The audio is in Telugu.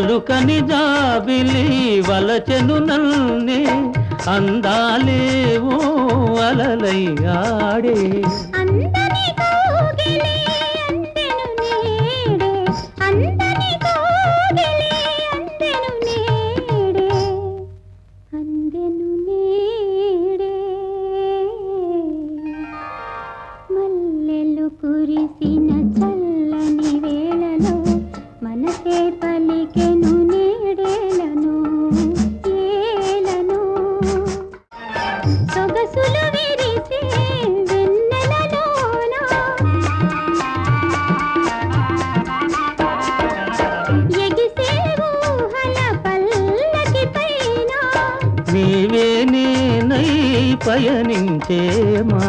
పలుకని జాబిలి వలచెను నన్నే అందాలేవో అలలై ఆడే కురిసిన చల్లని వేళలో మనసే పలికెను నేడేలను ఏలను సొగసులు విరిసే వెన్నెలలోన ఎగిసే ఊహల పల్లకి పైన నీవే నేనై పయనించేమా